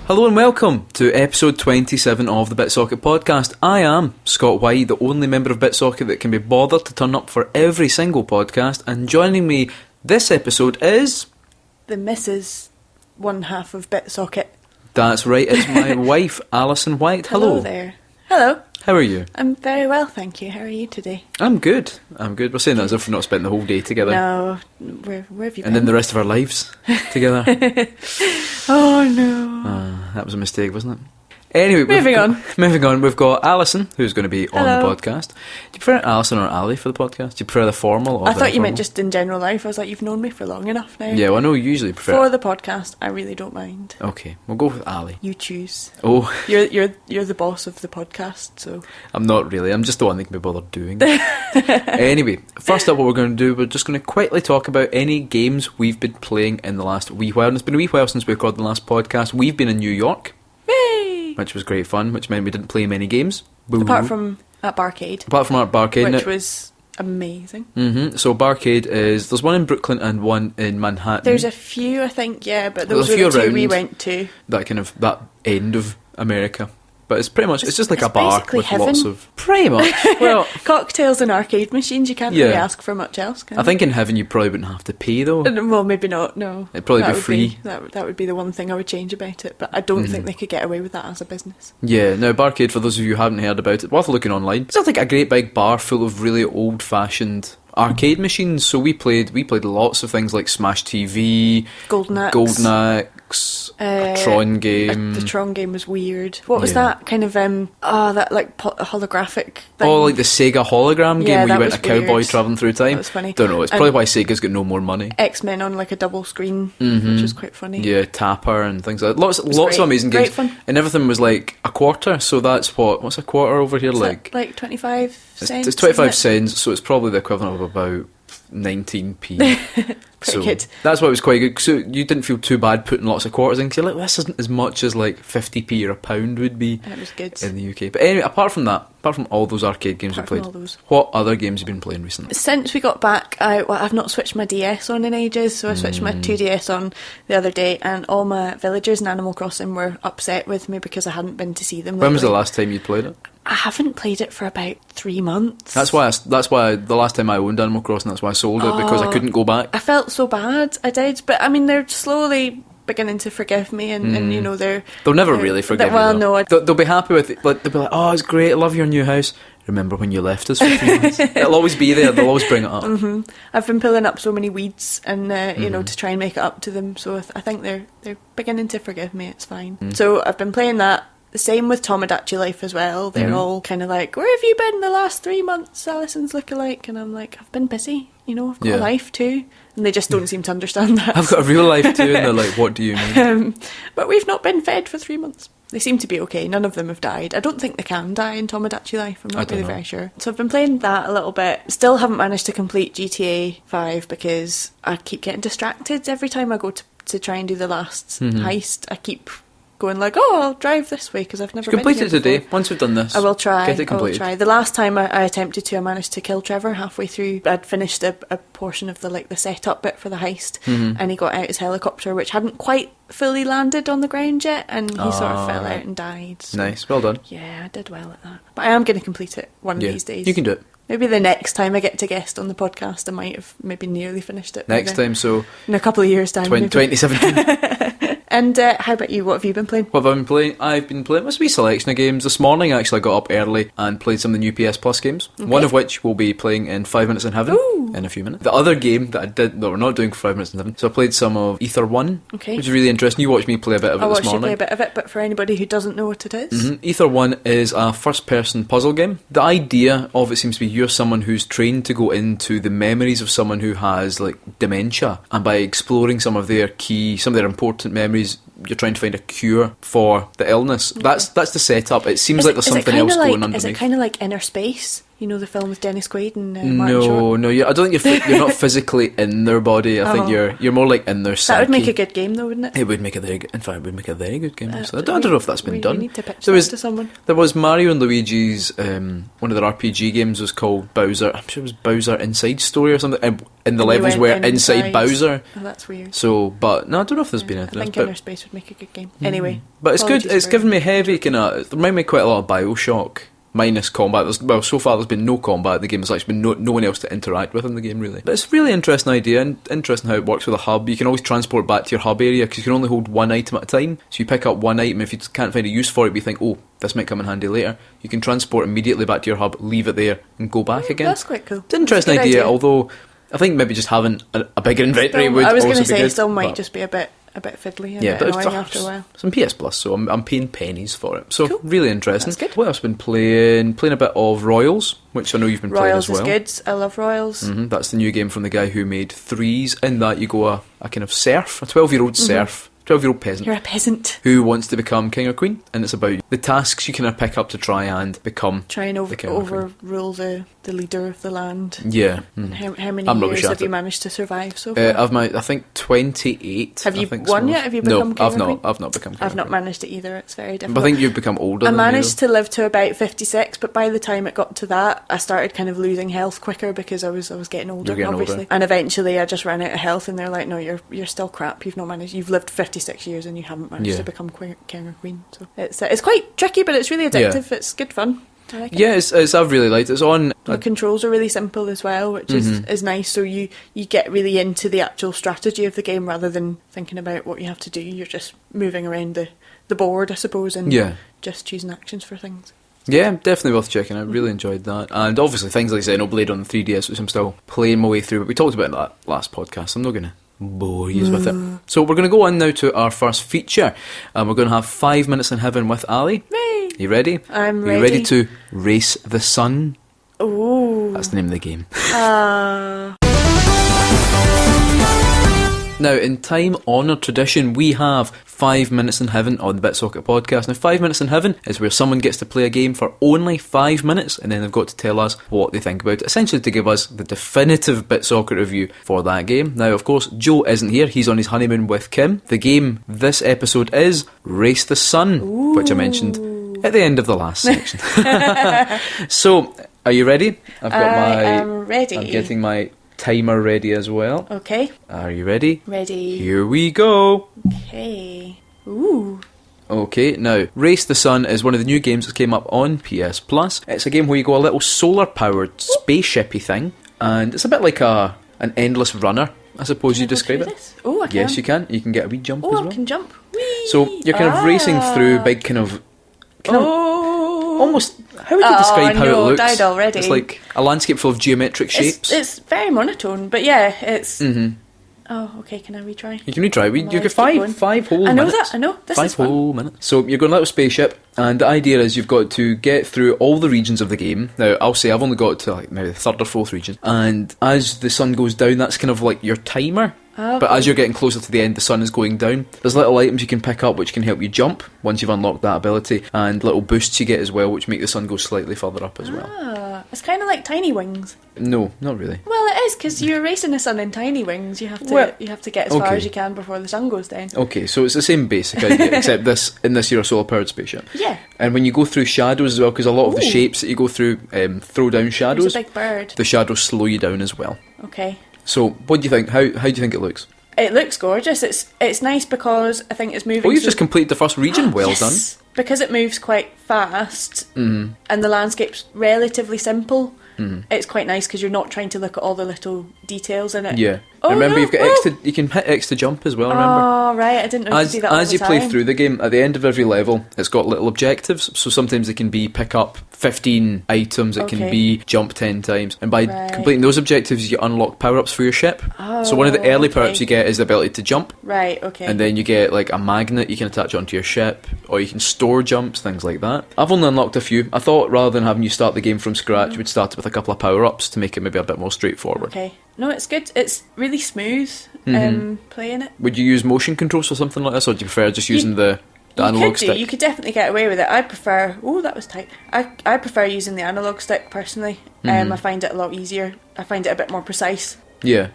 Hello and welcome to episode 27 of the BitSocket podcast. I am Scott White, the only member of BitSocket that can be bothered to turn up for every single podcast, and joining me this episode is... the Mrs. one half of BitSocket. That's right, it's my wife, Alison White. Hello there. Hello. How are you? I'm very well, thank you. How are you today? I'm good. We're saying that as if we've not spent the whole day together. No, where have you been? And then the rest of our lives together. Oh no. That was a mistake, wasn't it? Anyway, moving on, we've got Alison, who's going to be on Hello. the podcast. Do you prefer Alison or Ali for the podcast? Do you prefer the formal or I the thought you meant informal? just in general life. I was like, you've known me for long enough now. Yeah, well, I know you usually prefer... For the podcast, I really don't mind. Okay, we'll go with Ali. You choose. Oh. You're the boss of the podcast, so... I'm not really, I'm just the one that can be bothered doing it. Anyway, first up what we're going to do, we're just going to quickly talk about any games we've been playing in the last wee while. And it's been a wee while since we recorded the last podcast. We've been in New York. Yay! Which was great fun, which meant we didn't play many games. Boo. Apart from at Barcade. Apart from our Barcade. Which was amazing. So Barcade is... There's one in Brooklyn and one in Manhattan. There's a few, I think, yeah, but There's those a were few the two we around. went to. That end of America. But it's pretty much... It's just like a bar basically with heaven. lots of... Pretty much. Well... Cocktails and arcade machines, you can't Yeah. really ask for much else, can I think in heaven you probably wouldn't have to pay though. Well, maybe not, no. It'd probably That be would free. That would be the one thing I would change about it, but I don't think they could get away with that as a business. Yeah, now Barcade, for those of you who haven't heard about it, worth looking online. It's like a great big bar full of really old-fashioned arcade machines. So we played lots of things like Smash TV, Golden Axe. a Tron game. The Tron game was weird. What was Yeah. that kind of, that like holographic thing? Oh, like the Sega hologram game Yeah, where you that went a was cowboy weird. travelling through time. That was funny. Don't know, it's probably why Sega's got no more money. X-Men on like a double screen, which was quite funny. Yeah, Tapper and things like that. Lots great. of amazing Great games. fun. And everything was like a quarter, so that's what's a quarter over here Is like? that like 25 cents? It's 25 isn't it? cents, so it's probably the equivalent of about 19p. Pretty good. That's why it was quite good. So you didn't feel too bad putting lots of quarters in, 'cause you're like, this isn't as much as like 50p or a pound would be And it was good. in the UK. But anyway, apart from all those arcade games Apart we from played, all those. what other games have you been playing recently? Since we got back, I've not switched my DS on in ages, so I switched my 2DS on the other day, and all my villagers in Animal Crossing were upset with me because I hadn't been to see them When was the lately. last time you played it? I haven't played it for about 3 months. That's why the last time I owned Animal Crossing, that's why I sold it, because I couldn't go back. I felt so bad, I did, but I mean, they're slowly beginning to forgive me, and you know, they'll Never really forgive well, you. no, They'll be happy with it. Like, they'll be like, "Oh, it's great. I love your new house. Remember when you left us for 3 months?" It'll always be there. They'll always bring it up. I've been pulling up so many weeds, and you know, to try and make it up to them. So I think they're beginning to forgive me. It's fine. So I've been playing that. The same with Tomodachi Life as well. They're all kind of like, "Where have you been the last 3 months, Alison's lookalike?" And I'm like, "I've been busy. You know, I've got a life too." And they just don't seem to understand that. I've got a real life too, and they're like, "What do you mean?" But we've not been fed for 3 months. They seem to be okay. None of them have died. I don't think they can die in Tomodachi Life. I'm I not don't really know. very sure. So I've been playing that a little bit. Still haven't managed to complete GTA 5 because I keep getting distracted every time I go to try and do the last heist. I keep going like, "Oh, I'll drive this way," because I've never Complete been it here today. before. Once we've done this, I will try. Get it I will completed. try. The last time I attempted to, I managed to kill Trevor halfway through. I'd finished a portion of the setup bit for the heist, and he got out his helicopter, which hadn't quite fully landed on the ground yet, and he sort of fell out and died. So, Nice, well done. yeah, I did well at that. But I am going to complete it one of Yeah, these days. you can do it Maybe the next time I get to guest on the podcast, I might have maybe nearly finished it. next maybe. time. So In a couple of years' time. maybe. 2017. And how about you? What have you been playing? What have I been playing? I've been playing a wee selection of games. This morning I actually got up early and played some of the new PS Plus games. One of which we'll be playing in 5 Minutes in Heaven Ooh. in a few minutes. The other game that we're not doing for 5 Minutes in Heaven, so I played some of Ether 1, Okay. which is really interesting. You watched me play a bit of it I this watched you morning. play a bit of it, but for anybody who doesn't know what it is, Ether 1 is a first-person puzzle game. The idea of it seems to be you're someone who's trained to go into the memories of someone who has like dementia, and by exploring some of their important memories, you're trying to find a cure for the illness. That's the setup. It seems like there's something else going underneath. Is it kind of like Inner Space? the film with Dennis Quaid and Martin Short? No. I don't think you're not physically in their body. I think you're more like in their psyche. That would make a good game, though, wouldn't it? It would make a very good. In fact, it would make a very good game. So I don't know if that's been done. We need to pitch that to someone. There was Mario and Luigi's. One of their RPG games was called Bowser. I'm sure it was Bowser Inside Story or something. And the levels were inside Bowser. Oh, that's weird. So, but no, I don't know if there's been anything. I think Inner Space would make a good game. Anyway, but it's good. It's given me heavy kind of. It reminded me quite a lot of BioShock. Minus combat. So far there's been no combat in the game. There's actually been no one else to interact with in the game, really. But it's a really interesting idea, and interesting how it works with a hub. You can always transport back to your hub area, because you can only hold one item at a time. So you pick up one item, if you can't find a use for it, but you think, oh, this might come in handy later, you can transport immediately back to your hub, leave it there, and go back again. That's quite cool. It's an interesting idea, although I think maybe just having a bigger inventory would also be good. I was going to say, it still might just be a bit fiddly and a bit annoying after a while. It's on PS Plus, so I'm paying pennies for it. So, really interesting. That's good. What else have I been playing? Playing a bit of Royals, which I know you've been playing as well. Royals is good. I love Royals. That's the new game from the guy who made Threes. In that you go a kind of serf, a 12-year-old serf. 12-year-old peasant. You're a peasant. Who wants to become king or queen, and it's about the tasks you can pick up to try and become. Try and overrule the leader of the land. Yeah. And how many years have you managed to survive so far? I think 28. Have you won yet? Have you become king or queen? I've not become king. I've not managed it either. It's very difficult. But I think you've become older. I managed to live to about 56, but by the time it got to that, I started kind of losing health quicker because I was getting older, obviously. Older. And eventually, I just ran out of health, and they're like, "No, you're still crap. You've not managed. You've lived 56 years, and you haven't managed to become king or queen." So it's quite tricky, but it's really addictive. It's good fun. I like it. Yeah, it's I've really liked it. It's on. The controls are really simple as well, which is nice. So you get really into the actual strategy of the game rather than thinking about what you have to do. You're just moving around the board, I suppose, and just choosing actions for things. Yeah, definitely worth checking out. Really enjoyed that. And obviously things like Xenoblade on the 3DS, which I'm still playing my way through. But we talked about it in that last podcast. I'm not going to bore you with it. So we're going to go on now to our first feature. And we're going to have 5 Minutes in Heaven with Ali. Yay! You ready? I'm ready. Are you ready to race the sun? Ooh. That's the name of the game. Now, in time-honoured tradition, we have 5 Minutes in Heaven on the BitSocket podcast. Now, 5 Minutes in Heaven is where someone gets to play a game for only 5 minutes, and then they've got to tell us what they think about it, essentially to give us the definitive BitSocket review for that game. Now, of course, Joe isn't here. He's on his honeymoon with Kim. The game this episode is Race the Sun, which I mentioned at the end of the last section. So, are you ready? I am ready. I'm getting my timer ready as well. Okay. Are you ready? Ready. Here we go. Okay. Ooh. Okay, now, Race the Sun is one of the new games that came up on PS Plus. It's a game where you go a little solar-powered spaceshipy thing, and it's a bit like an endless runner, I suppose you describe it. Oh, I can. Yes, you can. You can get a wee jump as well. Oh, I can jump. Whee! So, you're kind of racing through big kind of almost, how would you describe how it looks? Died already. It's like a landscape full of geometric shapes. It's very monotone, but yeah, it's... Oh, okay, can I retry? You can retry. You get five whole minutes. I know that, I know. This is 5 whole minutes. So you're going a little spaceship, and the idea is you've got to get through all the regions of the game. Now, I'll say I've only got to like maybe the third or fourth region, and as the sun goes down, that's kind of like your timer. Okay. But as you're getting closer to the end, the sun is going down. There's little items you can pick up which can help you jump once you've unlocked that ability, and little boosts you get as well which make the sun go slightly further up as well. It's kind of like Tiny Wings. No, not really. Well, it is, because you're racing the sun in Tiny Wings. You have to get as far as you can before the sun goes down. Okay, so it's the same basic idea, except in this you're a solar-powered spaceship. Yeah. And when you go through shadows as well, because a lot of the shapes that you go through throw down shadows. There's a big bird. The shadows slow you down as well. Okay. So, what do you think? How do you think it looks? It looks gorgeous. It's nice because I think it's moving... Oh, you've just completed the first region. Well yes. done. Because it moves quite fast, and the landscape's relatively simple, it's quite nice because you're not trying to look at all the little details in it. Yeah. Oh, remember, no. you've got X to... You can hit X to jump as well, remember? Oh, right. I didn't know you could do that all As the you time. play through the game, at the end of every level, it's got little objectives. So sometimes they can be pick up 15 items. It can be jump 10 times. And by completing those objectives, you unlock power-ups for your ship. Oh, so one of the early power-ups you get is the ability to jump. Right, okay. And then you get like a magnet you can attach onto your ship, or you can store jumps, things like that. I've only unlocked a few. I thought rather than having you start the game from scratch, we'd start it with a couple of power-ups to make it maybe a bit more straightforward. Okay. No, it's good. It's really smooth playing it. Would you use motion controls for something like this, or do you prefer just using the The analog stick. You could definitely get away with it. I prefer... Oh, that was tight. I prefer using the analog stick, personally. I find it a lot easier. I find it a bit more precise. Yeah.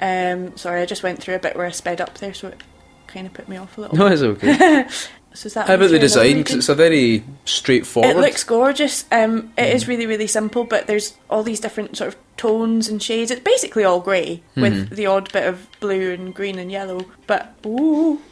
Sorry, I just went through a bit where I sped up there, so it kind of put me off a little No, bit. it's okay. So is that How about the design? Because it's a very straightforward... It looks gorgeous. It is really, really simple, but there's all these different sort of tones and shades. It's basically all grey, with the odd bit of blue and green and yellow. But,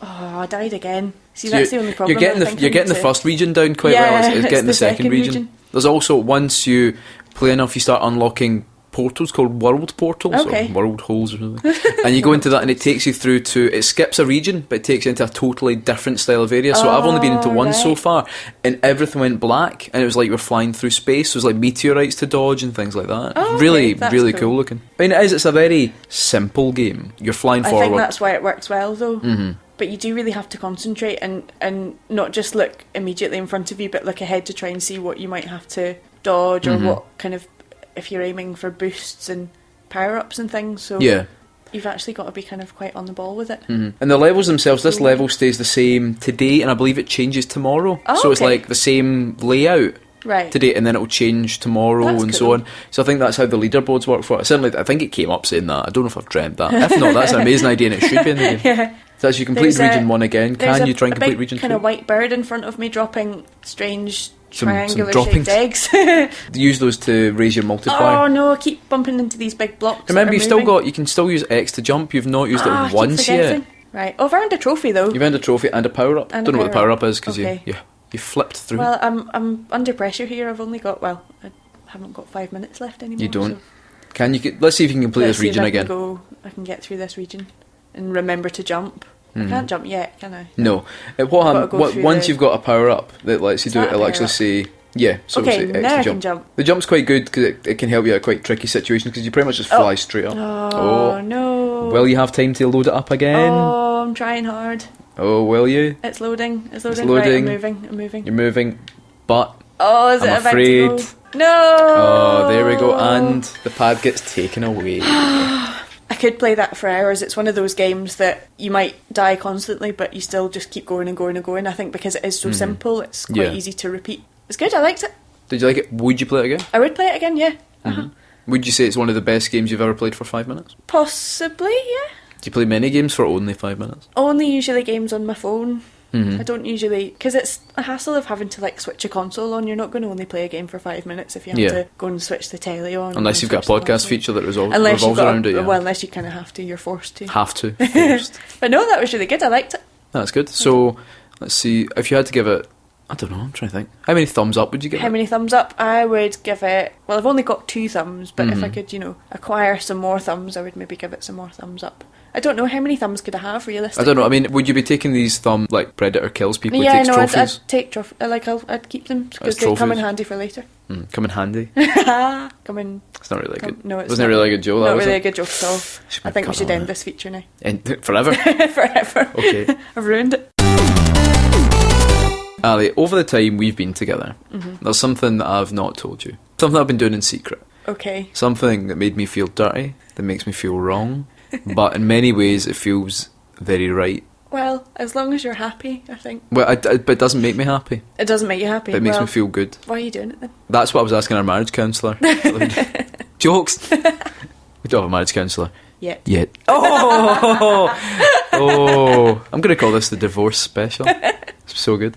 I died again. See, So that's the only problem. You're getting the first region down quite well. It's getting the second region. There's also, once you play enough, you start unlocking portals called world portals, or world holes or something. And you go into that and it takes you through to... It skips a region, but it takes you into a totally different style of area. So I've only been into one so far, and everything went black, and it was like you were flying through space. So it was like meteorites to dodge and things like that. Really cool looking. I mean, it's a very simple game. You're flying forward. I think that's why it works well, though. But you do really have to concentrate and not just look immediately in front of you, but look ahead to try and see what you might have to dodge, or what kind of... if you're aiming for boosts and power-ups and things, so you've actually got to be kind of quite on the ball with it. And the levels themselves, this level stays the same today, and I believe it changes tomorrow. So it's like the same layout today, and then it'll change tomorrow and so on. So I think that's how the leaderboards work for it. Certainly, I think it came up saying that. I don't know if I've dreamt that. If not, that's an amazing idea, and it should be in the game. So as you complete region 1 again, can you try and complete region 2? There's a big kind of white bird in front of me dropping strange... some triangular-shaped eggs. Use those to raise your multiplier. Oh no, I keep bumping into these big blocks. Remember, you can still use X to jump. You've not used it once yet. Right. Oh, I've earned a trophy though. You've earned a trophy and a power up. Don't know what the power up is because you flipped through. Well, I'm under pressure here. I've only got I haven't got 5 minutes left anymore. You don't. So. Can you? Let's see if you can complete this region again. I can get through this region and remember to jump. I can't jump yet, can I? No. Once you've got a power up that lets you do it, it'll actually say... Yeah, so okay, say now X I to can jump. The jump's quite good because it can help you out of quite tricky situations because you pretty much just fly straight up. Oh, no. Will you have time to load it up again? Oh, I'm trying hard. Oh, will you? It's loading. It's loading. Right, I'm moving. You're moving, but is I'm afraid. No! Oh, there we go, and the pad gets taken away. I could play that for hours. It's one of those games that you might die constantly, but you still just keep going and going and going. I think because it is so simple, it's quite easy to repeat. It's good, I liked it. Did you like it? Would you play it again? I would play it again, yeah. Would you say it's one of the best games you've ever played for 5 minutes? Possibly, yeah. Do you play many games for only 5 minutes? Only usually games on my phone. I don't usually... Because it's a hassle of having to switch a console on. You're not going to only play a game for 5 minutes if you have to go and switch the telly on. Unless you've got a podcast feature that revolves around it, Well, unless you kind of have to. You're forced to. Forced. But no, that was really good. I liked it. That's good. So, let's see. If you had to give it... I don't know, I'm trying to think. How many thumbs up would you give it? How many thumbs up? I would give it... Well, I've only got 2 thumbs, but if I could, acquire some more thumbs, I would maybe give it some more thumbs up. I don't know, how many thumbs could I have, realistically? I don't know, I mean, would you be taking these thumbs like Predator kills people, yeah, takes trophies? I'd take trophies. I'd keep them, because they come in handy for later. Come in handy? Come in... It's not really good. No, it's Wasn't a really good joke, not really a good joke at all. I think we should end this feature now. Forever? Forever. Okay. I've ruined it. Ali, over the time we've been together, there's something that I've not told you. Something I've been doing in secret. Okay. Something that made me feel dirty, that makes me feel wrong, but in many ways it feels very right. Well, as long as you're happy, I think. Well, but it doesn't make me happy. It doesn't make you happy? But it makes me feel good. Why are you doing it then? That's what I was asking our marriage counsellor. Jokes! We don't have a marriage counsellor. Yet. Oh! I'm going to call this the divorce special. It's so good.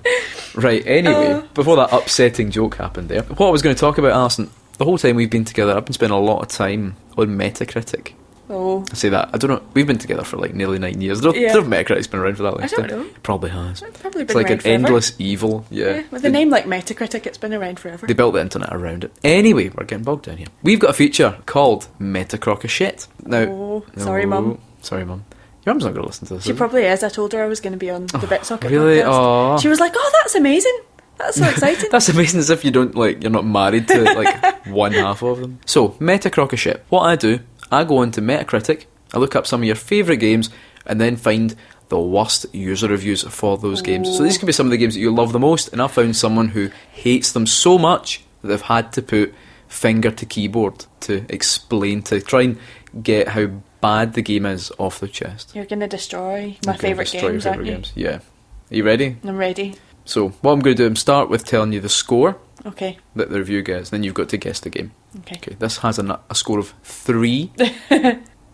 Right, anyway, before that upsetting joke happened there, what I was going to talk about, Alison, the whole time we've been together, I've been spending a lot of time on Metacritic. Oh. I say that. I don't know. We've been together for nearly 9 years. I don't know if Metacritic's been around for that long. I don't know. It probably has. It's probably been it's like around an forever. endless evil. Yeah. With a name like Metacritic, it's been around forever. They built the internet around it. Anyway, we're getting bogged down here. We've got a feature called Metacrock of Shit. Now, sorry, Mum. Sorry, Mum. Your mum's not going to listen to this. She probably is. I told her I was going to be on the BitSocket really? podcast. Oh. She was like, "Oh, that's amazing. That's so exciting." That's amazing, as if you don't you're not married to one half of them. So, Metacrock of Shit. What I do, I go onto Metacritic, I look up some of your favourite games, and then find the worst user reviews for those games. So these can be some of the games that you love the most, and I found someone who hates them so much that they've had to put finger to keyboard to explain, to try and get how bad the game is off the chest. You're going to destroy my favourite games, aren't you? Yeah. Are you ready? I'm ready. So what I'm going to do, I'm start with telling you the score Okay. that the review gets, then you've got to guess the game. Okay. This has a score of 3.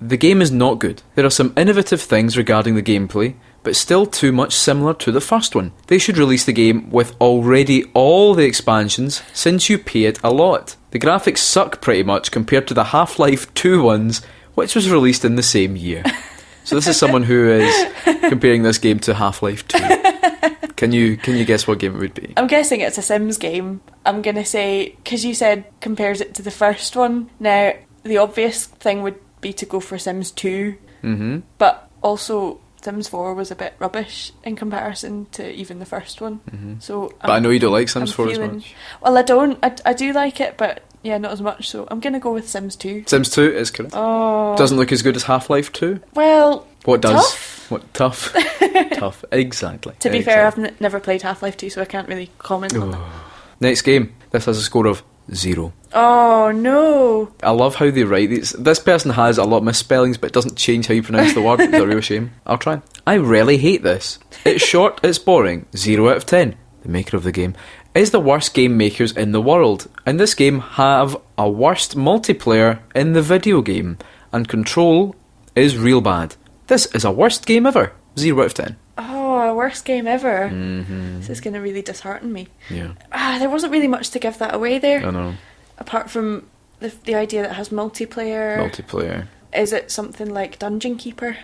The game is not good. There are some innovative things regarding the gameplay, but still too much similar to the first one. They should release the game with already all the expansions, since you pay it a lot. The graphics suck pretty much compared to the Half-Life 2 ones, which was released in the same year. So this is someone who is comparing this game to Half-Life 2. Can you guess what game it would be? I'm guessing it's a Sims game. I'm going to say, because you said compares it to the first one. Now, the obvious thing would be to go for Sims 2. Mm-hmm. But also, Sims 4 was a bit rubbish in comparison to even the first one. Mm-hmm. So, but I know you don't like Sims 4 as much. Well, I don't. I do like it, but yeah, not as much. So I'm going to go with Sims 2. Sims 2 is correct. Oh. Doesn't look as good as Half-Life 2. Well, What does? tough. What tough? Tough. Exactly. To be fair, I've never played Half-Life 2, so I can't really comment on that. Next game. This has a score of 0. Oh, no. I love how they write these. This person has a lot of misspellings, but it doesn't change how you pronounce the word. It's a real shame. I'll try. I really hate this. It's short, it's boring. 0 out of 10. The maker of the game is the worst game makers in the world, and this game have a worst multiplayer in the video game, and control is real bad. This is a worst game ever. 0 out of 10. Oh, worst game ever. Mm-hmm. This is going to really dishearten me. Yeah. There wasn't really much to give that away there. I know. Apart from the idea that it has multiplayer. Multiplayer. Is it something like Dungeon Keeper?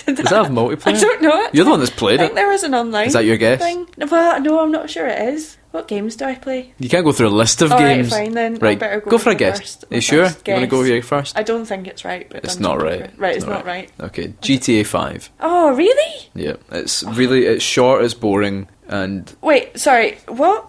Does that have multiplayer? I don't know. You're the one that's played I think it. there was an online Is that your guess? thing. No, I'm not sure it is. What games do I play? You can't go through a list of Alright, games. fine then. Right, I better go for a with guess. first- Are you my sure? first You want to go guess. here first? I don't think it's right. But It's Dungeon not right. Keeper. Right, it's not right. Okay, GTA 5. Oh, really? Yeah, it's short, it's boring, and Wait, sorry. What?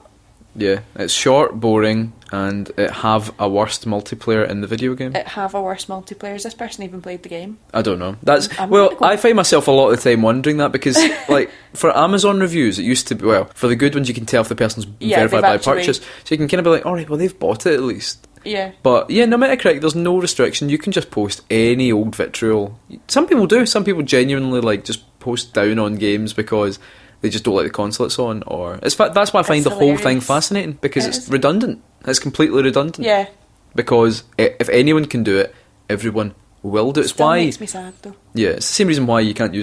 yeah, it's short, boring, and it have a worst multiplayer in the video game. It have a worse multiplayer. Has this person even played the game? I don't know. That's I'm well, gonna go- I find myself a lot of the time wondering that because, like, for Amazon reviews, it used to be for the good ones you can tell if the person's Yeah, verified they've by actually- purchase, so you can kind of be like, all right, well they've bought it at least. Yeah. But yeah, no Metacritic, there's no restriction. You can just post any old vitriol. Some people do. Some people genuinely like just post down on games because they just don't like the console it's on. Or that's why I find It's the whole thing hilarious. fascinating because It it's is. redundant. It's completely redundant. Yeah. Because if anyone can do it, everyone will do it. It's Still why. makes me sad though. Yeah, it's the same reason why you can't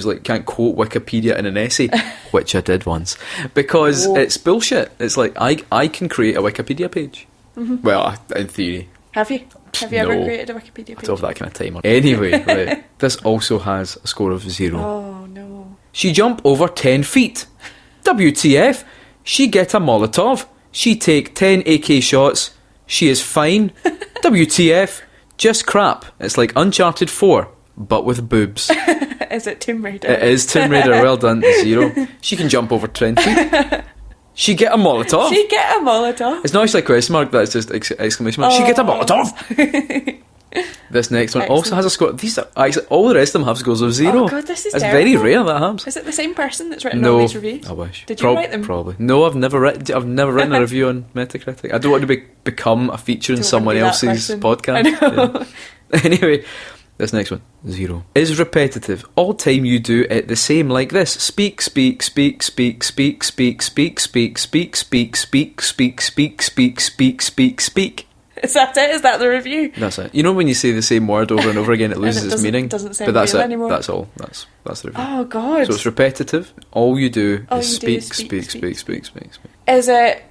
quote Wikipedia in an essay, which I did once, because Oh. it's bullshit. It's like I can create a Wikipedia page. Mm-hmm. Well, in theory. Have you? Have you ever No. created a Wikipedia I page? don't have that kind of time. Anyway, right. This also has a score of 0. Oh no. She jump over 10 feet. WTF? She get a Molotov. She take 10 AK shots. She is fine. WTF? Just crap. It's like Uncharted 4, but with boobs. Is it Tomb Raider? It is Tomb Raider. Well done. 0. She can jump over 10 feet. She get a Molotov. She get a Molotov. It's not actually a question mark, that's just exclamation mark. She get a Molotov! This next one also has a score. These are actually all the rest of them have scores of 0. Oh god, this is It's terrible. very rare that happens. Is it the same person that's written No, all these reviews? I wish. Did you write them? Probably. No, I've never written a review on Metacritic. I don't want to become a feature in Don't someone wanna be that else's person. podcast. I know. Yeah. Anyway, this next one, 0. Is repetitive. All time you do it the same like this. Speak, speak, speak, speak, speak, speak, speak, speak, speak, speak, speak, speak, speak, speak, speak, speak, speak. Is that it? Is that the review? That's it. You know when you say the same word over and over again, it loses its meaning. doesn't sound but that's real it. anymore. That's all. That's the review. Oh god. So it's repetitive. All you do All is you speak, do is speak, speak, speak, speak, speak, speak. Is it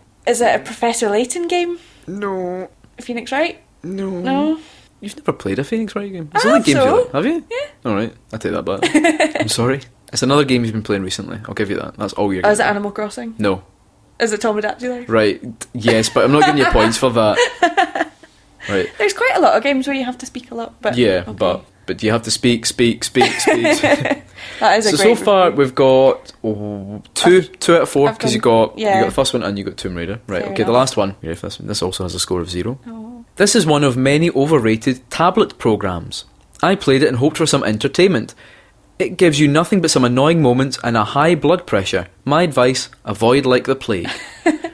a Professor Layton game? No. Phoenix Wright? No. No. You've never played a Phoenix Wright game? It's I only have games you so. like. Have you? Yeah. Alright, I take that back. I'm sorry. It's another game you've been playing recently. I'll give you that. That's all you're Oh, is it getting. Animal Crossing? No. Is it Tomodachi Life? Right. Yes, but I'm not giving you points for that. Right. There's quite a lot of games where you have to speak a lot, but Yeah, okay. but you have to speak. That is a So great far review. we've got two out of 4 I've because you gone- got yeah. the first one and you got Tomb Raider. Right. Fair Okay. The enough. last one. You ready for this one? This also has a score of 0. Oh. This is one of many overrated tablet programs. I played it and hoped for some entertainment. It gives you nothing but some annoying moments and a high blood pressure. My advice: avoid like the plague.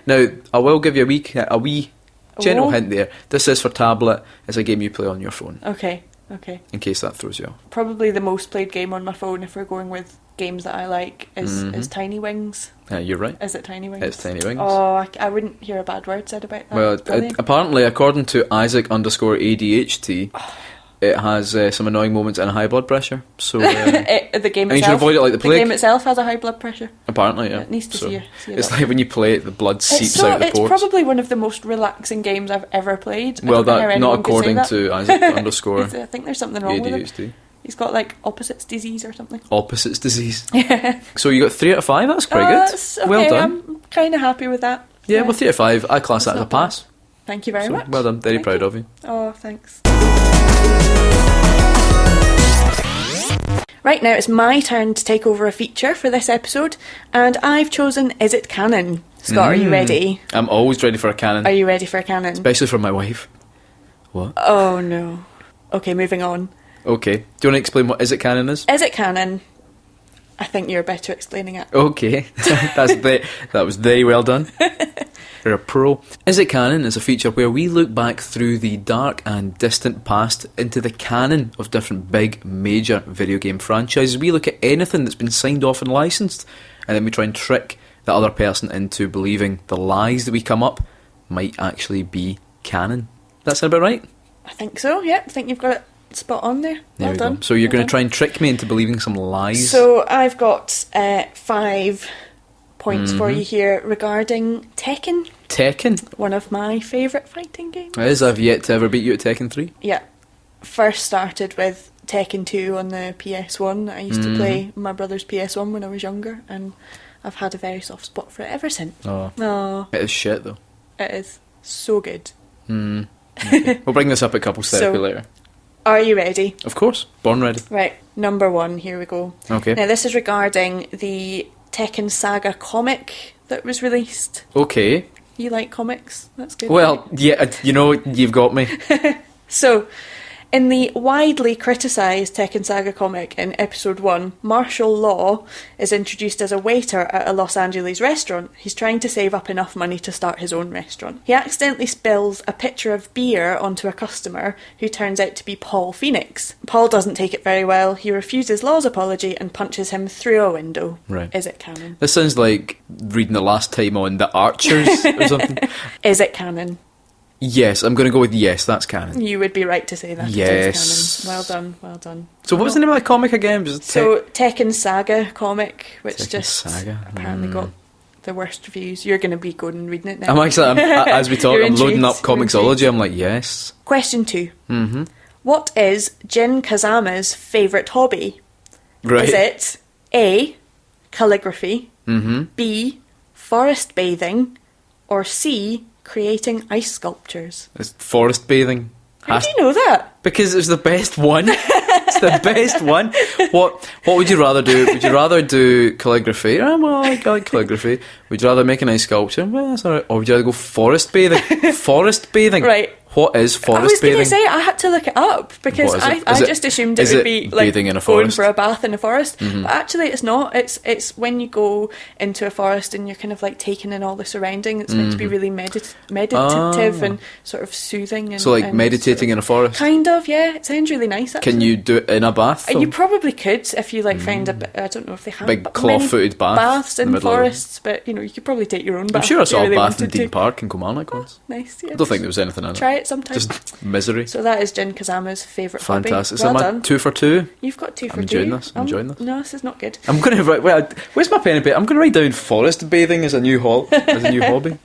Now, I will give you a wee general Oh. hint there. This is for tablet. It's a game you play on your phone. Okay. In case that throws you off. Probably the most played game on my phone if we're going with games that I like is Tiny Wings. You're right. Is it Tiny Wings? It's Tiny Wings. Oh, I wouldn't hear a bad word said about that. Well, apparently, according to Isaac_ADHD, it has some annoying moments and high blood pressure. So the game and itself. you should avoid it like the plague. The game itself has a high blood pressure. Apparently, yeah. It needs to see a it's doctor. like when you play it, the blood seeps out the It's pores. probably one of the most relaxing games I've ever played. Well, I don't know how not anyone could say according that. to Isaac_ I think there's something wrong with him. ADHD. He's got like opposites disease or something. Opposites disease. So you got 3 out of 5. That's quite good. That's okay. Well done. I'm kind of happy with that. Yeah, well, 3 out of 5. I class that as a not bad. pass. Thank you very So, much. well done. Very Thank proud you. of you. Oh, thanks. Right, now it's my turn to take over a feature for this episode, and I've chosen Is It Canon? Scott, are you ready? I'm always ready for a canon. Are you ready for a canon? Especially for my wife. What? Oh no. Okay, moving on. Okay. Do you want to explain what Is It Canon is? Is It Canon? I think you're better explaining it. Okay. That was very well done. You're a pro. Is It Canon is a feature where we look back through the dark and distant past into the canon of different big, major video game franchises. We look at anything that's been signed off and licensed, and then we try and trick the other person into believing the lies that we come up might actually be canon. That sound about right? I think so, yeah. I think you've got it spot on there. There Well we done. go. So you're Well going done. to try and trick me into believing some lies? So I've got 5 points for you here regarding Tekken, Tekken? one of my favourite fighting games. It is. I've yet to ever beat you at Tekken 3. Yeah. First started with Tekken 2 on the PS1. I used to play my brother's PS1 when I was younger, and I've had a very soft spot for it ever since. Oh. Oh, It is shit, though. it is so good. Okay. We'll bring this up at couples therapy So- later. Are you ready? Of course. Born ready. Right, number 1, here we go. Okay. Now, this is regarding the Tekken Saga comic that was released. Okay. You like comics? That's good. Well, yeah, you've got me. So, in the widely criticised Tekken Saga comic in episode 1, Martial Law is introduced as a waiter at a Los Angeles restaurant. He's trying to save up enough money to start his own restaurant. He accidentally spills a pitcher of beer onto a customer who turns out to be Paul Phoenix. Paul doesn't take it very well. He refuses Law's apology and punches him through a window. Right. Is it canon? This sounds like reading the last time on The Archers or something. Is it canon? Yes, I'm going to go with yes, that's canon. You would be right to say that. Yes. It is canon. Well done, well done. So what was the name of the comic again? Was it So Tekken Saga comic, which Tekken just Saga? apparently got the worst reviews. You're going to be going and reading it now. as we talk, You're I'm loading up intrigued, you're Comixology. intrigued. I'm like, yes. Question 2. Mm-hmm. What is Jin Kazama's favourite hobby? Right. Is it A, calligraphy, B, forest bathing, or C, creating ice sculptures? It's forest bathing. How do you know that? Because it's the best one. It's the best one. What would you rather do? Would you rather do calligraphy? Oh, well, I like calligraphy. Would you rather make a nice sculpture? Well, that's alright. Or would you rather go forest bathing? Forest bathing. Right. What is forest I was going bathing? to say I had to look it up because What is it? I Is it- just assumed is it would it be like bathing in a going forest? for a bath in a forest, but actually it's not. It's when you go into a forest and you're kind of like taking in all the surrounding. It's meant to be really meditative and sort of soothing. And, So like and meditating in a forest. kind of, yeah. It sounds really nice. Actually. Can you do it in a bath? though? You probably could if you like find a bit. I don't know if they have Big but claw-footed many bath baths in in the middle of- forests, but you could probably take your own bath. I'm sure I if saw you really a bath in wanted to. Dean Park in Kilmarnock once. Nice, yeah. I don't think there was anything in it. Try it sometime. Just misery. So that is Jin Kazama's favourite hobby. Fantastic. Well So am I done. 2 for 2? You've got 2 for 2. I'm enjoying this. I'm enjoying this. No, this is not good. I'm going to write. Well, where's my pen and paper? I'm going to write down forest bathing as a new hobby.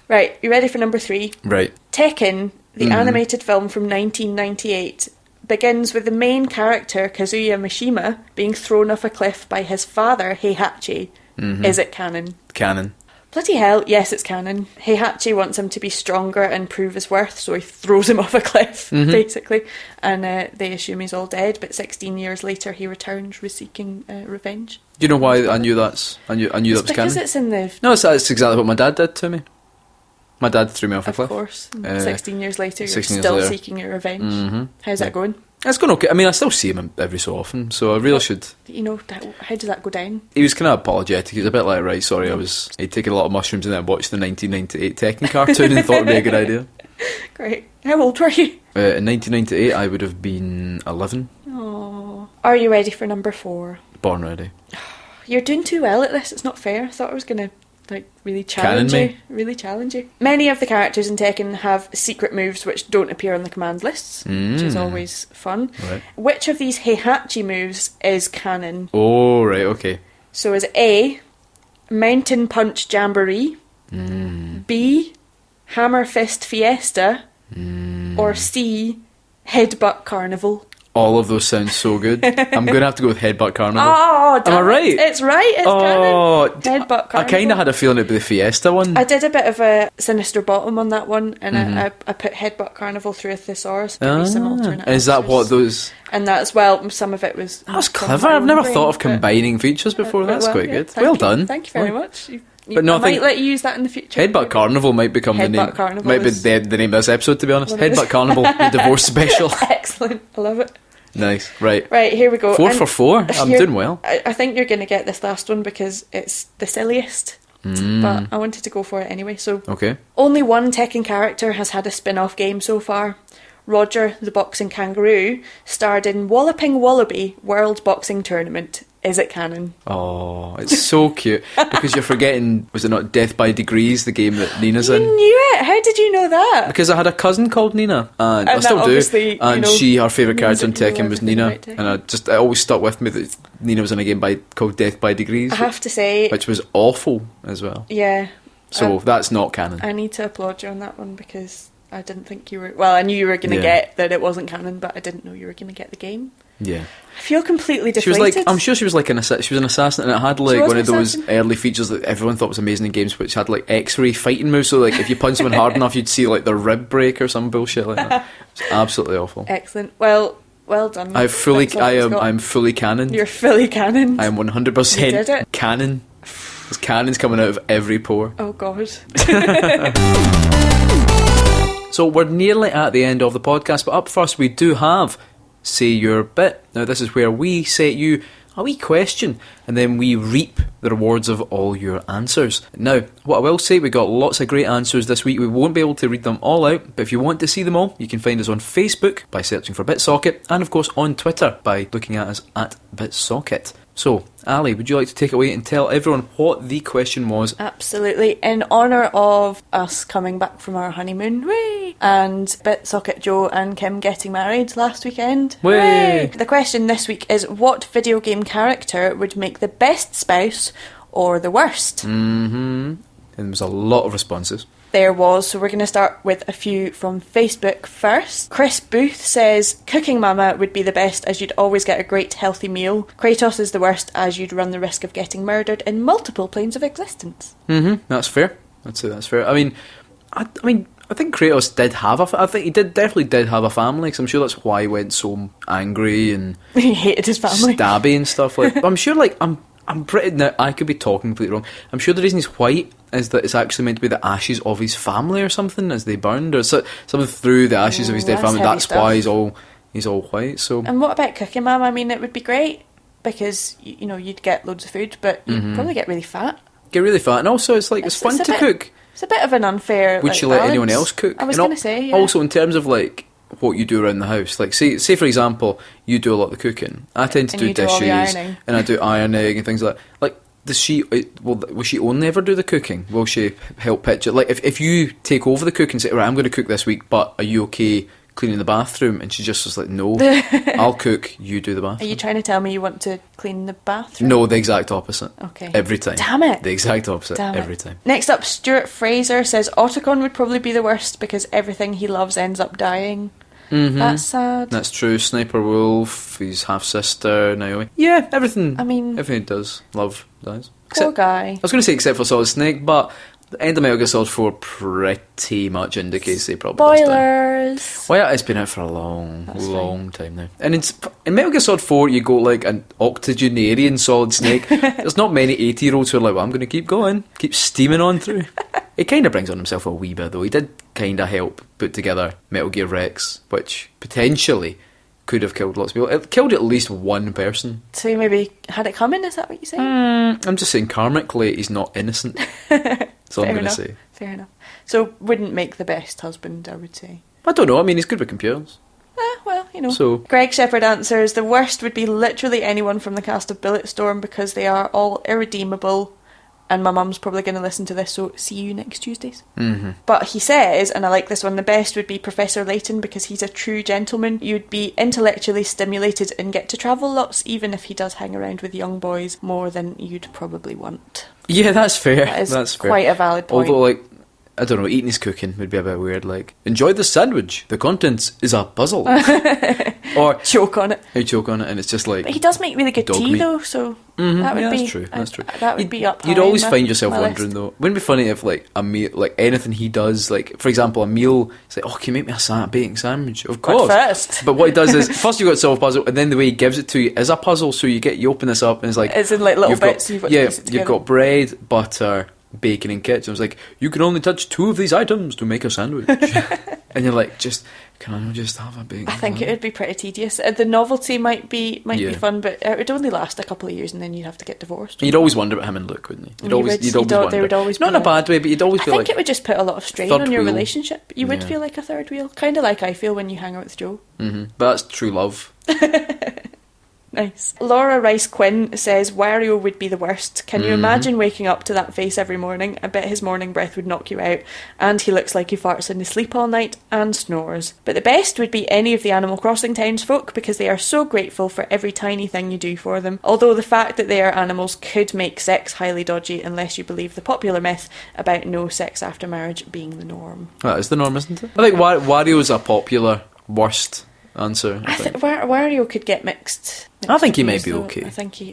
Right, you ready for number 3? Right. Tekken, the animated film from 1998, begins with the main character, Kazuya Mishima, being thrown off a cliff by his father, Heihachi. Is it canon? Canon. Bloody hell, yes, it's canon. Heihachi wants him to be stronger and prove his worth, so he throws him off a cliff, basically. And they assume he's all dead, but 16 years later he returns, seeking revenge. Do you know why I knew that was It's because canon? it's in the... No, that's exactly what my dad did to me. My dad threw me off a Of cliff. course. 16 years later, you're 16 years still later. seeking your revenge. How's that going? It's going okay. I mean, I still see him every so often, so I really should. You know, how does that go down? He was kind of apologetic. He was a bit like, right, sorry, he'd taken a lot of mushrooms and then watched the 1998 Tekken cartoon and thought it'd be a good idea. Great. How old were you? In 1998, I would have been 11. Oh, Are you ready for number 4? Born ready. You're doing too well at this. It's not fair. I thought I was going to really challenge you. Really challenge you. Many of the characters in Tekken have secret moves which don't appear on the command lists, which is always fun. Right. Which of these Heihachi moves is canon? Oh, right, okay. So is A, Mountain Punch Jamboree, B, Hammer Fist Fiesta, or C, Headbutt Carnival? All of those sound so good. I'm going to have to go with Headbutt Carnival. Oh, damn Am I right? It's right, it's canon. Headbutt Carnival. I kind of had a feeling it'd be the Fiesta one. I did a bit of a sinister bottom on that one, and I put Headbutt Carnival through a thesaurus to give me some alternate Is that answers. what those... And that's, well, some of it was... That's from clever. my I've own never brain, thought of but- combining features before. That's well, quite yeah, good. thank Well you. done. Thank you very much. But no, I I think- might let you use that in the future. Headbutt Carnival might become the name. Headbutt Carnival Might be is- the name of this episode, to be honest. One of Headbutt those- Carnival, the divorce special. Excellent. I love it. Nice. Right. Right, here we go. 4 And for 4. I'm here- doing well. I think you're going to get this last one because it's the silliest. But I wanted to go for it anyway. So, Okay. only one Tekken character has had a spin-off game so far. Roger, the boxing kangaroo, starred in Walloping Wallaby World Boxing Tournament. Is it canon? Oh, it's so cute. Because you're forgetting, was it not Death by Degrees, the game that Nina's You in? knew it! How did you know that? Because I had a cousin called Nina, and I that still do. obviously, And her favourite means character in that you know Tekken was everything Nina, about Tekken. and it always stuck with me that Nina was in a game called Death by Degrees, I have to say, which was awful as well. yeah, So that's not canon. I need to applaud you on that one because I didn't think you were... Well, I knew you were going to Yeah. get that it wasn't canon, but I didn't know you were going to get the game. Yeah. I feel completely She was deflated. like, I'm sure she was like she was an assassin, and it had like was one an of those assassin. early features that everyone thought was amazing in games, which had like X-ray fighting moves. So like if you punch someone hard enough, you'd see like their rib break or some bullshit like that. It's absolutely awful. Excellent. Well done. I'm fully canon. You're fully canon. I am You did 100% it. canon. There's cannons coming out of every pore. Oh God. So we're nearly at the end of the podcast, but up first we do have Say Your Bit. Now this is where we set you a wee question, and then we reap the rewards of all your answers. Now, what I will say, we got lots of great answers this week. We won't be able to read them all out, but if you want to see them all, you can find us on Facebook by searching for BitSocket, and of course on Twitter by looking at us at BitSocket. So, Ali, would you like to take it away and tell everyone what the question was? Absolutely. In honour of us coming back from our honeymoon, whee! And BitSocket Joe and Kim getting married last weekend, Whee! whee! The question this week is, what video game character would make the best spouse or the worst? And there was a lot of responses. There was, so we're going to start with a few from Facebook first. Chris Booth says, Cooking Mama would be the best as you'd always get a great healthy meal. Kratos is the worst as you'd run the risk of getting murdered in multiple planes of existence. That's fair. I'd say that's fair. I mean, I think Kratos did have I think he definitely did have a family, because I'm sure that's why he went so angry and He hated his family. stabby and stuff. Like, I'm sure, like, I'm pretty... Now, I could be talking completely wrong. I'm sure the reason he's white is that it's actually meant to be the ashes of his family or something as they burned, or something through the ashes of his dead that's family. heavy That's stuff. why he's all white. So And what about Cooking Mama? I mean, it would be great because, you know, you'd get loads of food, but you'd probably get really fat. get really fat, and also it's like it's fun a to bit- cook. It's a bit of an unfair. Would like, you let balance. anyone else cook? I was And going to say, yeah. Also, in terms of like what you do around the house, like say for example, you do a lot of the cooking. I tend to And do you do all the dishes, ironing. and I do ironing and things like that. Like, does she? Will she only ever do the cooking? Will she help pitch it? Like, if you take over the cooking and say, right, I'm going to cook this week, but are you okay cleaning the bathroom? And she just was like, no, I'll cook. You do the Are bathroom. you trying to tell me you want to clean the bathroom? No, the exact opposite. Okay. Every time. Damn it. The exact opposite. Damn it. Every time. Next up, Stuart Fraser says Otacon would probably be the worst because everything he loves ends up dying. That's sad. That's true. Sniper Wolf, his half sister, Naomi. Yeah, everything. I mean, everything he does, love, dies. poor Except, guy. I was going to say except for Solid Snake, but the end of Metal Gear Solid 4 pretty much indicates they probably does die. Spoilers. Well, yeah, it's been out for a long, That's long time now. And in Metal Gear Solid 4, you go like an octogenarian Solid Snake. There's not many 80-year-olds who are like, well, I'm going to keep going, keep steaming on through. He kind of brings on himself a wee bit, though. He did kind of help put together Metal Gear Rex, which potentially could have killed lots of people. It killed at least one person. So you maybe had it coming, is that what you're saying? I'm just saying, karmically, he's not innocent. That's all I'm going to say. Fair enough. So wouldn't make the best husband, I would say. I don't know. I mean, he's good with computers. Well, So Greg Shepherd answers, the worst would be literally anyone from the cast of Bulletstorm because they are all irredeemable. And my mum's probably going to listen to this, so see you next Tuesdays. Mm-hmm. But he says, and I like this one, the best would be Professor Layton because he's a true gentleman. You'd be intellectually stimulated and get to travel lots, even if he does hang around with young boys more than you'd probably want. Yeah, that's fair. That's quite a valid point. Although, like, I don't know, eating his cooking would be a bit weird. Like, enjoy the sandwich. The contents is a puzzle. Or choke on it. You choke on it, and it's just like. But he does make really good tea, meat. though. So that would be. That's true. That's true. That would be up. You'd high always on find yourself my wondering, list. though. Wouldn't it be funny if, like, a meal, like anything he does, like, for example, a meal. It's like, oh, can you make me a bacon sandwich? Of course. But first. But what he does is first you got to solve a puzzle, and then the way he gives it to you is a puzzle. So you open this up, and it's like it's in like little you've bits. Got, You've got to piece it together. You've got bread, butter, bacon, and ketchup. It's like you can only touch 2 of these items to make a sandwich, and you're like, can I just have a bacon? I think it would be pretty tedious. The novelty might be fun, but it would only last a couple of years, and then you'd have to get divorced. You'd always wonder about him and Luke, wouldn't you? You'd always wonder. There would always not be in a bad way, but you'd always I feel think like it would just put a lot of strain on your wheel. relationship. You would feel like a third wheel, kind of like I feel when you hang out with Joe. Mm-hmm. But that's true love. Nice. Laura Rice Quinn says Wario would be the worst. Can you imagine waking up to that face every morning? I bet his morning breath would knock you out, and he looks like he farts in his sleep all night and snores. But the best would be any of the Animal Crossing townsfolk because they are so grateful for every tiny thing you do for them. Although the fact that they are animals could make sex highly dodgy unless you believe the popular myth about no sex after marriage being the norm. That is the norm, isn't it? I think Wario's a popular worst answer. I think. Wario could get mixed. I think he may be though. okay.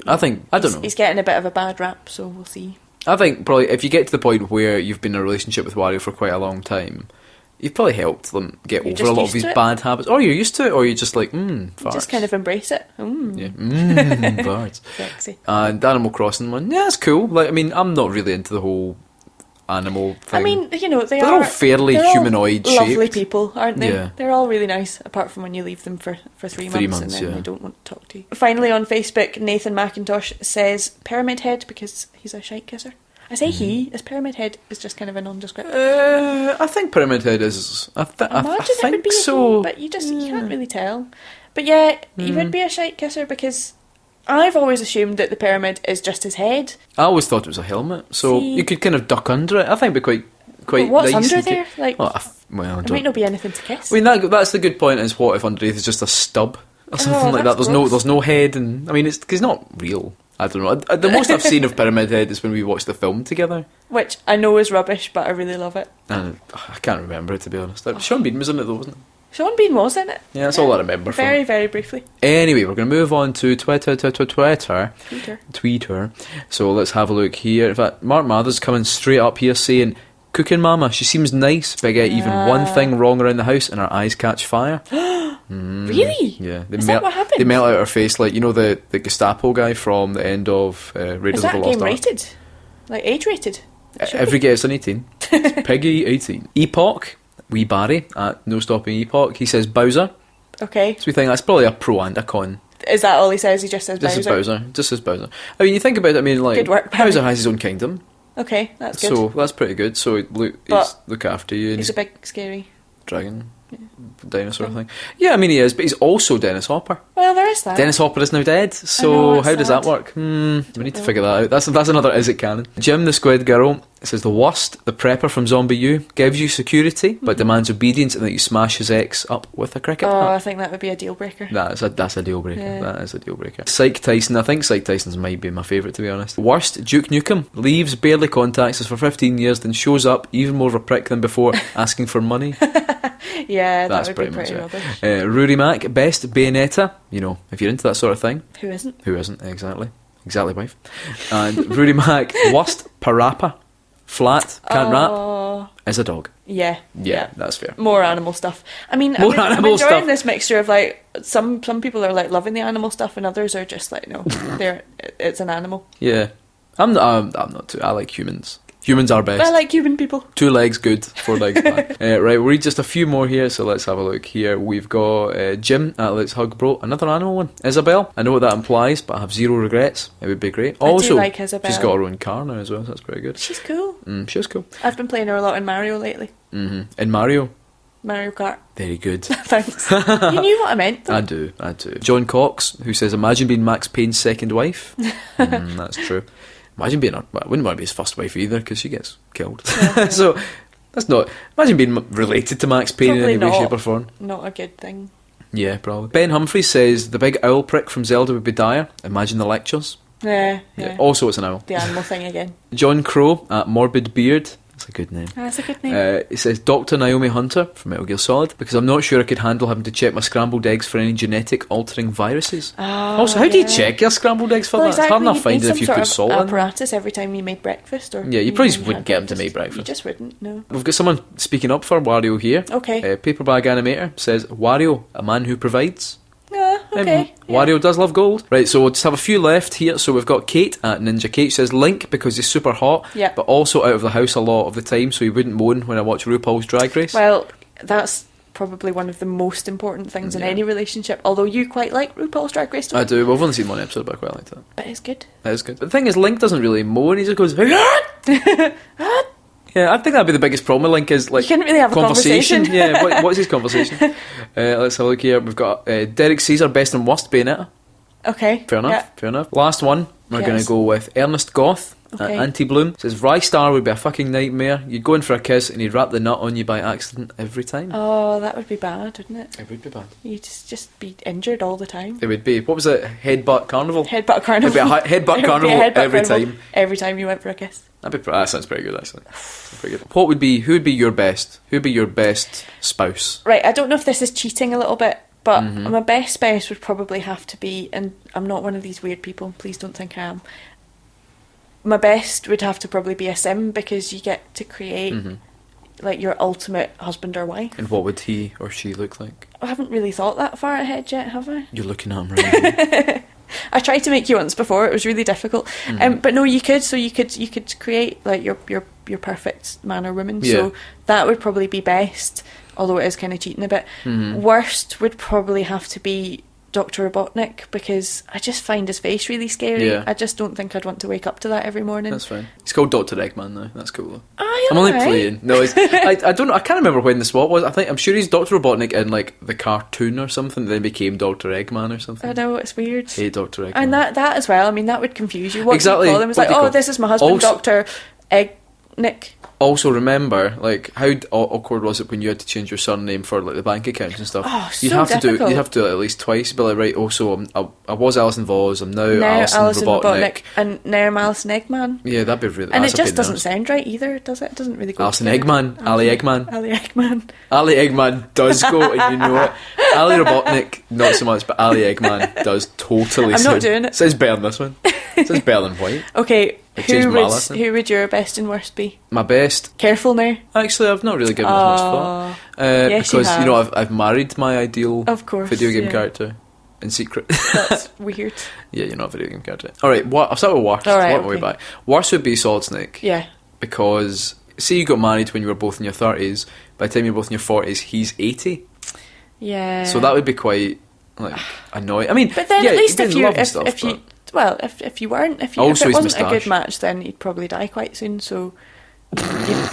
I don't know. He's getting a bit of a bad rap, so we'll see. I think probably if you get to the point where you've been in a relationship with Wario for quite a long time, you've probably helped them get over a lot of his bad habits. Or you're used to it, or you're just like, farts. Just kind of embrace it. Yeah, farts. Sexy. And Animal Crossing one, yeah, it's cool. Like, I mean, I'm not really into the whole animal thing. I mean, they're all fairly humanoid all lovely shaped people, aren't they? Yeah. They're all really nice, apart from when you leave them for 3 months and then yeah. they don't want to talk to you. Finally on Facebook, Nathan McIntosh says Pyramid Head because he's a shite kisser. I say he, as Pyramid Head is just kind of a nondescript. I think Pyramid Head is. I think it would be so. He, but you can't really tell. But yeah, he would be a shite kisser because I've always assumed that the pyramid is just his head. I always thought it was a helmet, so you could kind of duck under it. I think it'd be quite But what's nice. under there? Like, I there might not be anything to kiss. I mean, that's the good point. Is what if underneath is just a stub or something like that? There's no head, and I mean, it's not real. I don't know. The most I've seen of Pyramid Head is when we watched the film together, which I know is rubbish, but I really love it. And I can't remember it, to be honest. Sean Bean was in it though, wasn't it? Sean Bean was in it. Yeah, that's all I remember. Very, very briefly. Anyway, we're going to move on to Twitter. So let's have a look here. In fact, Mark Mather's coming straight up here saying, "Cooking Mama, she seems nice, but I get even one thing wrong around the house and her eyes catch fire." Really? Yeah. Is that what happened? They melt out her face like, the Gestapo guy from the end of Raiders of the Lost Ark. Is that game rated? Like age rated? Every guest an 18. It's Peggy 18. Epoch, wee Barry at No Stopping Epoch, he says Bowser. Okay. So we think that's probably a pro and a con. Is that all he says? He just says Just Bowser? Just says Bowser. I mean, you think about it, I mean, like, Good work, Barry. Bowser has his own kingdom. Okay, that's good. So that's pretty good. So look after you. And He's a big, scary dragon. Dinosaur thing. Yeah, I mean he is, but he's also Dennis Hopper. Well, there is that. Dennis Hopper is now dead, so how does that work? We need to figure that out. That's another is it canon. Jim the Squid Girl says the worst, the prepper from Zombie U gives you security but demands obedience and that you smash his ex up with a cricket bat. I think that would be a deal breaker. That's a deal breaker. Yeah. That is a deal breaker. Psych Tyson, I think Psych Tyson's might be my favourite, to be honest. Worst, Duke Nukem leaves, barely contacts us for 15 years, then shows up even more of a prick than before, asking for money. Yeah, that's that would be pretty much rubbish. Rory Mac, best Bayonetta. If you're into that sort of thing. Who isn't? Who isn't, exactly. Exactly, wife. And Rory Mac, worst Parappa. Flat, can't rap, is a dog. Yeah, that's fair. More animal stuff. I'm enjoying this mixture of like some people are like loving the animal stuff and others are just like no, it's an animal. Yeah, I'm not too. I like humans. Humans are best. I like human people. 2 legs good, 4 legs bad. Right, we'll read just a few more here, so let's have a look here. We've got Jim at Let's Hug Bro, another animal one. Isabel, I know what that implies, but I have 0 regrets. It would be great. I do like Isabel. She's got her own car now as well, so that's pretty good. She's cool. She's cool. I've been playing her a lot in Mario lately. In Mario? Mario Kart. Very good. Thanks. You knew what I meant, though. I do. John Cox, who says, imagine being Max Payne's second wife. That's true. Imagine being I wouldn't want to be his first wife either, because she gets killed. Yeah. So, that's not... Imagine being related to Max Payne Probably in any way, not. shape or form. Not a good thing. Yeah, probably. Ben Humphries says, the big owl prick from Zelda would be dire. Imagine the lectures. Yeah. Also, it's an owl. The animal thing again. John Crow at Morbid Beard. That's a good name. That's a good name. It says Dr. Naomi Hunter from Metal Gear Solid, because I'm not sure I could handle having to check my scrambled eggs for any genetic altering viruses. Also, how do you check your scrambled eggs for that? Exactly. It's hard enough You'd finding need if you some put sort salt of in. apparatus every time you made breakfast. Or Yeah, you probably just wouldn't get them to make breakfast. You just wouldn't, no. We've got someone speaking up for Wario here. Okay. Paperbag Animator says, Wario, a man who provides. Okay. Wario does love gold. Right, so we'll just have a few left here. So we've got Kate at Ninja Kate. She says Link because he's super hot, Yeah. but also out of the house a lot of the time, so he wouldn't moan when I watch RuPaul's Drag Race. Well, that's probably one of the most important things in any relationship, although you quite like RuPaul's Drag Race, don't I you? do. Well, I've only seen one episode, but I quite liked it. But it's good. That is good. But the thing is, Link doesn't really moan. He just goes... Yeah, I think that'd be the biggest problem with Link is like You couldn't really have a conversation. Yeah, what's his conversation? Let's have a look here. We've got Derek Caesar, best and worst Bayonetta. Okay. Fair enough. Yeah. Fair enough. Last one, we're going to go with Ernest Goth. Okay. Anti-Bloom says Rystar would be a fucking nightmare. You'd go in for a kiss and he'd wrap the nut on you by accident every time. Oh, that would be bad, wouldn't it? It would be bad. You'd just be injured all the time. It would be. What was it? Headbutt Carnival? Headbutt Carnival. It'd be a headbutt carnival every time. Every time you went for a kiss. That sounds pretty good, actually. Pretty good. Who would be your best? Who would be your best spouse? Right, I don't know if this is cheating a little bit, but my best spouse would probably have to be, and I'm not one of these weird people, please don't think I am. My best would have to probably be a sim, because you get to create like your ultimate husband or wife. And what would he or she look like? I haven't really thought that far ahead yet, have I? You're looking at him right now. I tried to make you once before, it was really difficult. But no, you could create like your perfect man or woman. Yeah. So that would probably be best, although it is kind of cheating a bit. Worst would probably have to be Dr. Robotnik, because I just find his face really scary. Yeah. I just don't think I'd want to wake up to that every morning. That's fine. He's called Dr. Eggman now. That's cool though. Oh, I'm only playing. No, I don't know. I can't remember when the swap was. I'm sure he's Dr. Robotnik in like the cartoon or something. Then became Dr. Eggman or something. I know, it's weird. Hey, Dr. Eggman. And that as well. I mean, that would confuse you. What Exactly. do you call him? It's What like, do you call- this is my husband, Also- Dr. Eggnick. Also, remember, like, how awkward was it when you had to change your surname for like the bank accounts and stuff? Oh, you so have difficult. You have to do it at least twice. Be like, right. Also, I was Alison Voss. I'm now Now Alison Robotnik. and now I'm Alison Eggman. Yeah, that'd be really. And that's it a just pain doesn't in the sound right either, does it? It doesn't really go Alison together. Eggman, Ali Eggman. Ali Eggman. Ali Eggman does go, and you know it. Ali Robotnik, not so much, but Ali Eggman does totally. I'm not doing it. Says better than this one. Says better than white. Okay, Like James Mallet. who would your best and worst be? My best. Careful now. Actually, I've not really given it as much thought. Yes, you because have. know I've married my ideal Of course, video game yeah. character in secret. That's weird. Yeah, you're not a video game character. All right, I'll start with worst. All right, Work my way okay. back. Worst would be Solid Snake. Yeah. Because say you got married when you were both in your 30s. By the time you're both in your 40s, he's 80. Yeah. So that would be quite like annoying. I mean, But then yeah, at least you'd be if in you love and stuff, if you but- well if you weren't if Also it his wasn't a moustache. good match, then he'd probably die quite soon. So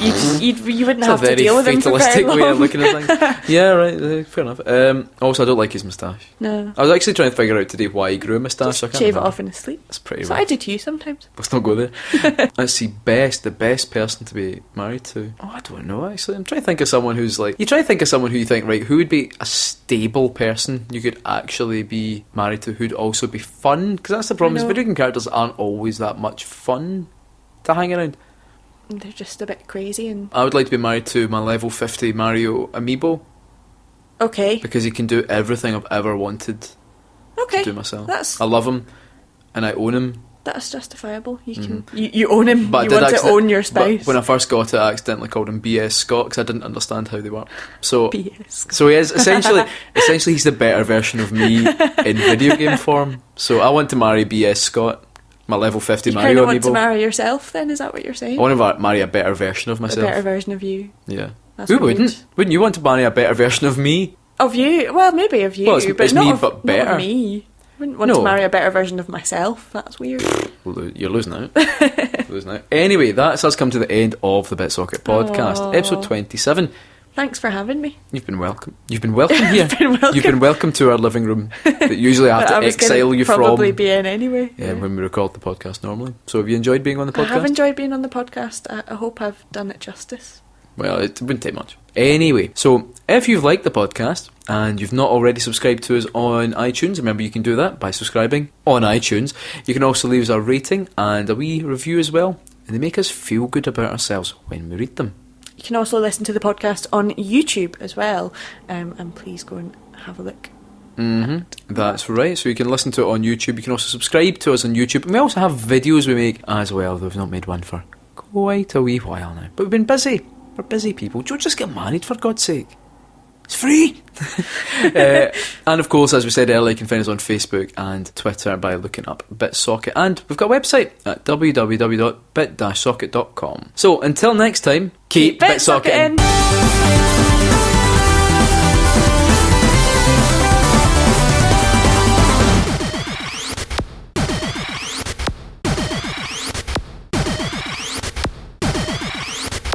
you wouldn't It's have a to very deal with him for very fatalistic long. way of looking at things. Yeah, right. Fair enough. Also, I don't like his moustache. No. I was actually trying to figure out today why he grew a moustache. I Just can't shave remember. it off in his sleep. That's pretty So rough. I do to you sometimes. Let's not go there. Let's see, the best person to be married to. Oh, I don't know, actually. I'm trying to think of someone who's like... You try to think of someone who you think, right, who would be a stable person you could actually be married to, who'd also be fun? Because that's the problem, is know. video game characters aren't always that much fun to hang around. They're just a bit crazy and I would like to be married to my level 50 Mario amiibo, okay. because he can do everything I've ever wanted Okay. to do myself. That's I love him, and I own him. That's justifiable. You can you own him. But I you did want to accident- own your but spouse. when I first got it, I accidentally called him BS Scott because I didn't understand how they work. So, BS. so he is essentially he's the better version of me in video game form. So I want to marry BS Scott, my level 50 You kind Mario of want to amiibo. marry yourself then, is that what you're saying? I want to marry a better version of A myself. better version of you. Yeah. That's Who weird. wouldn't? Wouldn't you want to marry a better version of me? Of you? Well, maybe of you, Well, it's but not me, of, but not better. of me. I wouldn't want No. to marry a better version of myself. That's weird. You're losing out. Losing out. Anyway, that's us come to the end of the BitSocket podcast, Aww. episode 27. Thanks for having me. You've been welcome. You've been welcome here. welcome. You've been welcome to our living room that usually I have to exile you from. Probably be in anyway. Yeah, when we record the podcast normally. So have you enjoyed being on the podcast? I have enjoyed being on the podcast. I hope I've done it justice. Well, it wouldn't take much. Anyway, so if you've liked the podcast and you've not already subscribed to us on iTunes, remember you can do that by subscribing on iTunes. You can also leave us a rating and a wee review as well. And they make us feel good about ourselves when we read them. You can also listen to the podcast on YouTube as well. And please go and have a look. That's right. So you can listen to it on YouTube. You can also subscribe to us on YouTube. And we also have videos we make as well, though we've not made one for quite a wee while now. But we've been busy. We're busy people. Don't just get married, for God's sake. It's free! And of course, as we said earlier, you can find us on Facebook and Twitter by looking up BitSocket. And we've got a website at www.bit-socket.com. So until next time, keep BitSocket in!